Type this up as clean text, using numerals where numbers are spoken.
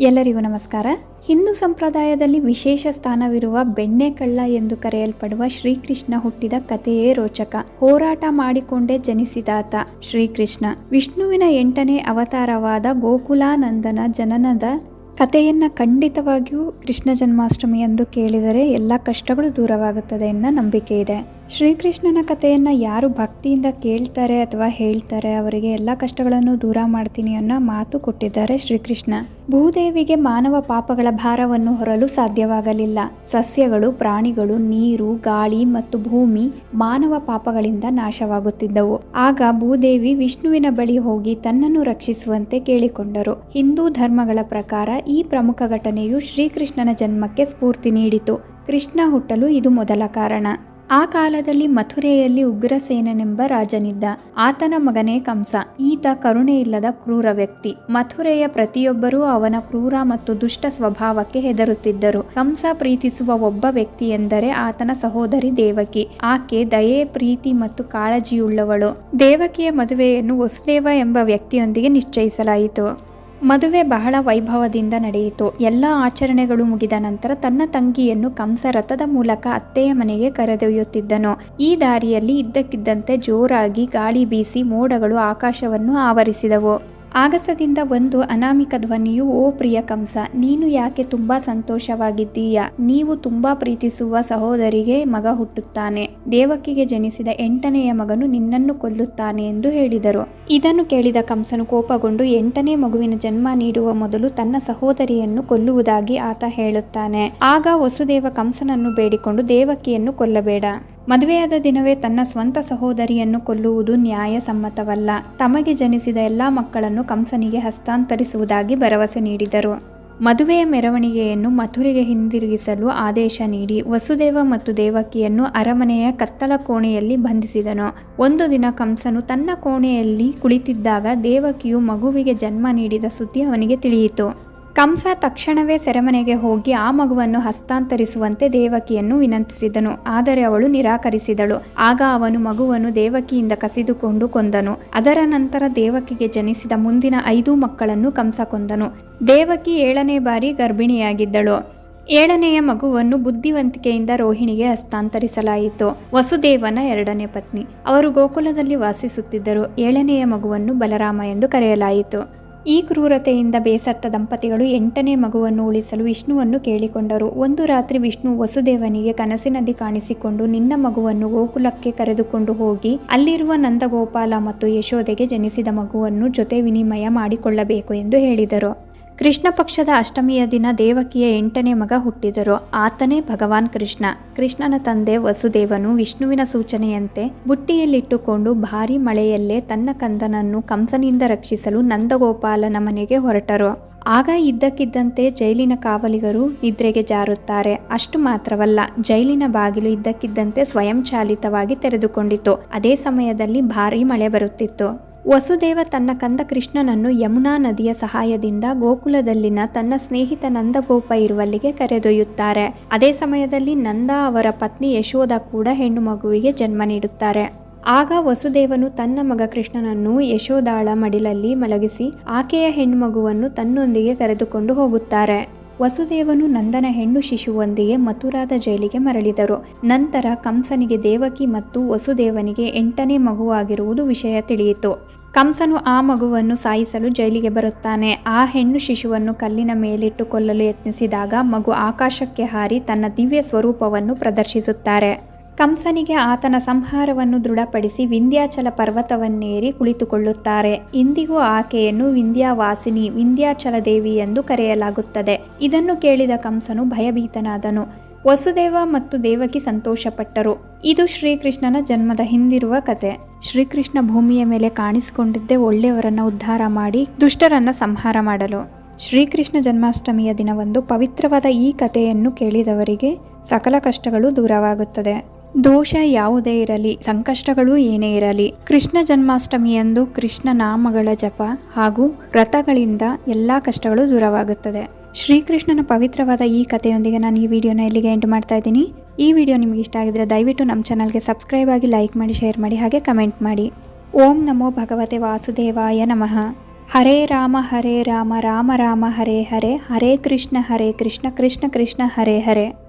ಎಲ್ಲರಿಗೂ ನಮಸ್ಕಾರ. ಹಿಂದೂ ಸಂಪ್ರದಾಯದಲ್ಲಿ ವಿಶೇಷ ಸ್ಥಾನವಿರುವ ಬೆಣ್ಣೆಕಳ್ಳ ಎಂದು ಕರೆಯಲ್ಪಡುವ ಶ್ರೀಕೃಷ್ಣ ಹುಟ್ಟಿದ ಕಥೆಯೇ ರೋಚಕ. ಹೋರಾಟ ಮಾಡಿಕೊಂಡೇ ಜನಿಸಿದಾತ ಶ್ರೀಕೃಷ್ಣ ವಿಷ್ಣುವಿನ 8ನೇ ಅವತಾರವಾದ ಗೋಕುಲಾನಂದನ ಜನನದ ಕಥೆಯನ್ನು ಖಂಡಿತವಾಗಿಯೂ ಕೃಷ್ಣ ಜನ್ಮಾಷ್ಟಮಿ ಎಂದು ಕೇಳಿದರೆ ಎಲ್ಲ ಕಷ್ಟಗಳು ದೂರವಾಗುತ್ತದೆ ಎನ್ನೋ ನಂಬಿಕೆ ಇದೆ. ಶ್ರೀಕೃಷ್ಣನ ಕಥೆಯನ್ನು ಯಾರು ಭಕ್ತಿಯಿಂದ ಕೇಳ್ತಾರೆ ಅಥವಾ ಹೇಳ್ತಾರೆ ಅವರಿಗೆ ಎಲ್ಲ ಕಷ್ಟಗಳನ್ನು ದೂರ ಮಾಡ್ತೀನಿ ಅನ್ನೋ ಮಾತು ಕೊಟ್ಟಿದ್ದಾರೆ ಶ್ರೀಕೃಷ್ಣ. ಭೂದೇವಿಗೆ ಮಾನವ ಪಾಪಗಳ ಭಾರವನ್ನು ಹೊರಲು ಸಾಧ್ಯವಾಗಲಿಲ್ಲ. ಸಸ್ಯಗಳು, ಪ್ರಾಣಿಗಳು, ನೀರು, ಗಾಳಿ ಮತ್ತು ಭೂಮಿ ಮಾನವ ಪಾಪಗಳಿಂದ ನಾಶವಾಗುತ್ತಿದ್ದವು. ಆಗ ಭೂದೇವಿ ವಿಷ್ಣುವಿನ ಬಳಿ ಹೋಗಿ ತನ್ನನ್ನು ರಕ್ಷಿಸುವಂತೆ ಕೇಳಿಕೊಂಡರು. ಹಿಂದೂ ಧರ್ಮಗಳ ಪ್ರಕಾರ ಈ ಪ್ರಮುಖ ಘಟನೆಯು ಶ್ರೀಕೃಷ್ಣನ ಜನ್ಮಕ್ಕೆ ಸ್ಫೂರ್ತಿ ನೀಡಿತು. ಕೃಷ್ಣ ಹುಟ್ಟಲು ಇದು ಮೊದಲ ಕಾರಣ. ಆ ಕಾಲದಲ್ಲಿ ಮಥುರೆಯಲ್ಲಿ ಉಗ್ರಸೇನನೆಂಬ ರಾಜನಿದ್ದ. ಆತನ ಮಗನೇ ಕಂಸ. ಈತ ಕರುಣೆಯಿಲ್ಲದ ಕ್ರೂರ ವ್ಯಕ್ತಿ. ಮಥುರೆಯ ಪ್ರತಿಯೊಬ್ಬರೂ ಅವನ ಕ್ರೂರ ಮತ್ತು ದುಷ್ಟ ಸ್ವಭಾವಕ್ಕೆ ಹೆದರುತ್ತಿದ್ದರು. ಕಂಸ ಪ್ರೀತಿಸುವ ಒಬ್ಬ ವ್ಯಕ್ತಿ ಎಂದರೆ ಆತನ ಸಹೋದರಿ ದೇವಕಿ. ಆಕೆ ದಯೆ, ಪ್ರೀತಿ ಮತ್ತು ಕಾಳಜಿಯುಳ್ಳವಳು. ದೇವಕಿಯ ಮದುವೆಯನ್ನು ವಸುದೇವ ಎಂಬ ವ್ಯಕ್ತಿಯೊಂದಿಗೆ ನಿಶ್ಚಯಿಸಲಾಯಿತು. ಮದುವೆ ಬಹಳ ವೈಭವದಿಂದ ನಡೆಯಿತು. ಎಲ್ಲ ಆಚರಣೆಗಳು ಮುಗಿದ ನಂತರ ತನ್ನ ತಂಗಿಯನ್ನು ಕಂಸ ರಥದ ಮೂಲಕ ಅತ್ತೆಯ ಮನೆಗೆ ಕರೆದೊಯ್ಯುತ್ತಿದ್ದನು. ಈ ದಾರಿಯಲ್ಲಿ ಇದ್ದಕ್ಕಿದ್ದಂತೆ ಜೋರಾಗಿ ಗಾಳಿ ಬೀಸಿ ಮೋಡಗಳು ಆಕಾಶವನ್ನು ಆವರಿಸಿದವು. ಆಗಸದಿಂದ ಒಂದು ಅನಾಮಿಕ ಧ್ವನಿಯು, ಓ ಪ್ರಿಯ ಕಂಸ, ನೀನು ಯಾಕೆ ತುಂಬಾ ಸಂತೋಷವಾಗಿದ್ದೀಯ? ನೀವು ತುಂಬಾ ಪ್ರೀತಿಸುವ ಸಹೋದರಿಗೆ ಮಗ ಹುಟ್ಟುತ್ತಾನೆ. ದೇವಕಿಗೆ ಜನಿಸಿದ 8ನೆಯ ಮಗನು ನಿನ್ನನ್ನು ಕೊಲ್ಲುತ್ತಾನೆ ಎಂದು ಹೇಳಿದರು. ಇದನ್ನು ಕೇಳಿದ ಕಂಸನು ಕೋಪಗೊಂಡು 8ನೇ ಮಗುವಿನ ಜನ್ಮ ನೀಡುವ ಮೊದಲು ತನ್ನ ಸಹೋದರಿಯನ್ನು ಕೊಲ್ಲುವುದಾಗಿ ಆತ ಹೇಳುತ್ತಾನೆ. ಆಗ ವಸುದೇವ ಕಂಸನನ್ನು ಬೇಡಿಕೊಂಡು ದೇವಕಿಯನ್ನು ಕೊಲ್ಲಬೇಡ. ಮದುವೆಯಾದ ದಿನವೇ ತನ್ನ ಸ್ವಂತ ಸಹೋದರಿಯನ್ನು ಕೊಲ್ಲುವುದು ನ್ಯಾಯಸಮ್ಮತವಲ್ಲ. ತಮಗೆ ಜನಿಸಿದ ಎಲ್ಲ ಮಕ್ಕಳನ್ನು ಕಂಸನಿಗೆ ಹಸ್ತಾಂತರಿಸುವುದಾಗಿ ಭರವಸೆ ನೀಡಿದರು. ಮದುವೆಯ ಮೆರವಣಿಗೆಯನ್ನು ಮಥುರೆಗೆ ಹಿಂದಿರುಗಿಸಲು ಆದೇಶ ನೀಡಿ ವಸುದೇವ ಮತ್ತು ದೇವಕಿಯನ್ನು ಅರಮನೆಯ ಕತ್ತಲ ಕೋಣೆಯಲ್ಲಿ ಬಂಧಿಸಿದನು. ಒಂದು ದಿನ ಕಂಸನು ತನ್ನ ಕೋಣೆಯಲ್ಲಿ ಕುಳಿತಿದ್ದಾಗ ದೇವಕಿಯು ಮಗುವಿಗೆ ಜನ್ಮ ನೀಡಿದ ಸುದ್ದಿ ಅವನಿಗೆ ತಿಳಿಯಿತು. ಕಂಸ ತಕ್ಷಣವೇ ಸೆರೆಮನೆಗೆ ಹೋಗಿ ಆ ಮಗುವನ್ನು ಹಸ್ತಾಂತರಿಸುವಂತೆ ದೇವಕಿಯನ್ನು ವಿನಂತಿಸಿದನು. ಆದರೆ ಅವಳು ನಿರಾಕರಿಸಿದಳು. ಆಗ ಅವನು ಮಗುವನ್ನು ದೇವಕಿಯಿಂದ ಕಸಿದುಕೊಂಡು ಕೊಂದನು. ಅದರ ನಂತರ ದೇವಕಿಗೆ ಜನಿಸಿದ ಮುಂದಿನ 5 ಮಕ್ಕಳನ್ನು ಕಂಸ ಕೊಂದನು. ದೇವಕಿ 7ನೇ ಬಾರಿ ಗರ್ಭಿಣಿಯಾಗಿದ್ದಳು. 7ನೆಯ ಮಗುವನ್ನು ಬುದ್ಧಿವಂತಿಕೆಯಿಂದ ರೋಹಿಣಿಗೆ ಹಸ್ತಾಂತರಿಸಲಾಯಿತು. ವಸುದೇವನ 2ನೇ ಪತ್ನಿ. ಅವರು ಗೋಕುಲದಲ್ಲಿ ವಾಸಿಸುತ್ತಿದ್ದರು. 7ನೆಯ ಮಗುವನ್ನು ಬಲರಾಮ ಎಂದು ಕರೆಯಲಾಯಿತು. ಈ ಕ್ರೂರತೆಯಿಂದ ಬೇಸತ್ತ ದಂಪತಿಗಳು 8ನೇ ಮಗುವನ್ನು ಉಳಿಸಲು ವಿಷ್ಣುವನ್ನು ಕೇಳಿಕೊಂಡರು. ಒಂದು ರಾತ್ರಿ ವಿಷ್ಣು ವಸುದೇವನಿಗೆ ಕನಸಿನಲ್ಲಿ ಕಾಣಿಸಿಕೊಂಡು, ನಿನ್ನ ಮಗುವನ್ನು ಗೋಕುಲಕ್ಕೆ ಕರೆದುಕೊಂಡು ಹೋಗಿ ಅಲ್ಲಿರುವ ನಂದಗೋಪಾಲ ಮತ್ತು ಯಶೋದೆಗೆ ಜನಿಸಿದ ಮಗುವನ್ನು ಜೊತೆ ವಿನಿಮಯ ಮಾಡಿಕೊಳ್ಳಬೇಕು ಎಂದು ಹೇಳಿದರು. ಕೃಷ್ಣ ಪಕ್ಷದ ಅಷ್ಟಮಿಯ ದಿನ ದೇವಕಿಯ 8ನೇ ಮಗ ಹುಟ್ಟಿದರು. ಆತನೇ ಭಗವಾನ್ ಕೃಷ್ಣ. ಕೃಷ್ಣನ ತಂದೆ ವಸುದೇವನು ವಿಷ್ಣುವಿನ ಸೂಚನೆಯಂತೆ ಬುಟ್ಟಿಯಲ್ಲಿಟ್ಟುಕೊಂಡು ಭಾರೀ ಮಳೆಯಲ್ಲೇ ತನ್ನ ಕಂದನನ್ನು ಕಂಸನಿಂದ ರಕ್ಷಿಸಲು ನಂದಗೋಪಾಲನ ಮನೆಗೆ ಹೊರಟರು. ಆಗ ಇದ್ದಕ್ಕಿದ್ದಂತೆ ಜೈಲಿನ ಕಾವಲಿಗರು ನಿದ್ರೆಗೆ ಜಾರುತ್ತಾರೆ. ಅಷ್ಟು ಮಾತ್ರವಲ್ಲ, ಜೈಲಿನ ಬಾಗಿಲು ಇದ್ದಕ್ಕಿದ್ದಂತೆ ಸ್ವಯಂಚಾಲಿತವಾಗಿ ತೆರೆದುಕೊಂಡಿತು. ಅದೇ ಸಮಯದಲ್ಲಿ ಭಾರೀ ಮಳೆ ಬರುತ್ತಿತ್ತು. ವಸುದೇವ ತನ್ನ ಕಂದ ಕೃಷ್ಣನನ್ನು ಯಮುನಾ ನದಿಯ ಸಹಾಯದಿಂದ ಗೋಕುಲದಲ್ಲಿನ ತನ್ನ ಸ್ನೇಹಿತ ನಂದಗೋಪ ಇರುವಲ್ಲಿಗೆ ಕರೆದೊಯ್ಯುತ್ತಾರೆ. ಅದೇ ಸಮಯದಲ್ಲಿ ನಂದ ಅವರ ಪತ್ನಿ ಯಶೋದ ಕೂಡ ಹೆಣ್ಣು ಮಗುವಿಗೆ ಜನ್ಮ ನೀಡುತ್ತಾರೆ. ಆಗ ವಸುದೇವನು ತನ್ನ ಮಗ ಕೃಷ್ಣನನ್ನು ಯಶೋದಾಳ ಮಡಿಲಲ್ಲಿ ಮಲಗಿಸಿ ಆಕೆಯ ಹೆಣ್ಣು ಮಗುವನ್ನು ತನ್ನೊಂದಿಗೆ ಕರೆದುಕೊಂಡು ಹೋಗುತ್ತಾರೆ. ವಸುದೇವನು ನಂದನ ಹೆಣ್ಣು ಶಿಶುವೊಂದಿಗೆ ಮಥುರಾದ ಜೈಲಿಗೆ ಮರಳಿದರು. ನಂತರ ಕಂಸನಿಗೆ ದೇವಕಿ ಮತ್ತು ವಸುದೇವನಿಗೆ 8ನೇ ಮಗುವಾಗಿರುವುದು ವಿಷಯ ತಿಳಿಯಿತು. ಕಂಸನು ಆ ಮಗುವನ್ನು ಸಾಯಿಸಲು ಜೈಲಿಗೆ ಬರುತ್ತಾನೆ. ಆ ಹೆಣ್ಣು ಶಿಶುವನ್ನು ಕಲ್ಲಿನ ಮೇಲಿಟ್ಟು ಕೊಲ್ಲಲು ಯತ್ನಿಸಿದಾಗ ಮಗು ಆಕಾಶಕ್ಕೆ ಹಾರಿ ತನ್ನ ದಿವ್ಯ ಸ್ವರೂಪವನ್ನು ಪ್ರದರ್ಶಿಸುತ್ತಾರೆ. ಕಂಸನಿಗೆ ಆತನ ಸಂಹಾರವನ್ನು ದೃಢಪಡಿಸಿ ವಿಂಧ್ಯಾಚಲ ಪರ್ವತವನ್ನೇರಿ ಕುಳಿತುಕೊಳ್ಳುತ್ತಾರೆ. ಇಂದಿಗೂ ಆಕೆಯನ್ನು ವಿಂಧ್ಯಾವಾಸಿನಿ, ವಿಂಧ್ಯಾಚಲ ದೇವಿ ಎಂದು ಕರೆಯಲಾಗುತ್ತದೆ. ಇದನ್ನು ಕೇಳಿದ ಕಂಸನು ಭಯಭೀತನಾದನು. ವಸುದೇವ ಮತ್ತು ದೇವಕಿ ಸಂತೋಷಪಟ್ಟರು. ಇದು ಶ್ರೀಕೃಷ್ಣನ ಜನ್ಮದ ಹಿಂದಿರುವ ಕತೆ. ಶ್ರೀಕೃಷ್ಣ ಭೂಮಿಯ ಮೇಲೆ ಕಾಣಿಸಿಕೊಂಡಿದ್ದೇ ಒಳ್ಳೆಯವರನ್ನ ಉದ್ಧಾರ ಮಾಡಿ ದುಷ್ಟರನ್ನ ಸಂಹಾರ ಮಾಡಲು. ಶ್ರೀಕೃಷ್ಣ ಜನ್ಮಾಷ್ಟಮಿಯ ದಿನವಂದು ಪವಿತ್ರವಾದ ಈ ಕಥೆಯನ್ನು ಕೇಳಿದವರಿಗೆ ಸಕಲ ಕಷ್ಟಗಳು ದೂರವಾಗುತ್ತದೆ. ದೋಷ ಯಾವುದೇ ಇರಲಿ, ಸಂಕಷ್ಟಗಳು ಏನೇ ಇರಲಿ, ಕೃಷ್ಣ ಜನ್ಮಾಷ್ಟಮಿಯಂದು ಕೃಷ್ಣ ನಾಮಗಳ ಜಪ ಹಾಗೂ ವ್ರತಗಳಿಂದ ಎಲ್ಲ ಕಷ್ಟಗಳು ದೂರವಾಗುತ್ತದೆ. ಶ್ರೀಕೃಷ್ಣನ ಪವಿತ್ರವಾದ ಈ ಕಥೆಯೊಂದಿಗೆ ನಾನು ಈ ವಿಡಿಯೋನ ಇಲ್ಲಿಗೆ ಎಂಡ್ ಮಾಡ್ತಾ ಇದ್ದೀನಿ. ಈ ವಿಡಿಯೋ ನಿಮಗೆ ಇಷ್ಟ ಆಗಿದ್ರೆ ದಯವಿಟ್ಟು ನಮ್ಮ ಚಾನಲ್ಗೆ ಸಬ್ಸ್ಕ್ರೈಬ್ ಆಗಿ, ಲೈಕ್ ಮಾಡಿ, ಶೇರ್ ಮಾಡಿ, ಹಾಗೆ ಕಮೆಂಟ್ ಮಾಡಿ. ಓಂ ನಮೋ ಭಗವತೆ ವಾಸುದೇವಾಯ ನಮಃ. ಹರೇ ರಾಮ ರಾಮ ರಾಮ ಹರೇ ಹರೇ, ಹರೇ ಕೃಷ್ಣ ಕೃಷ್ಣ ಕೃಷ್ಣ ಹರೇ ಹರೇ.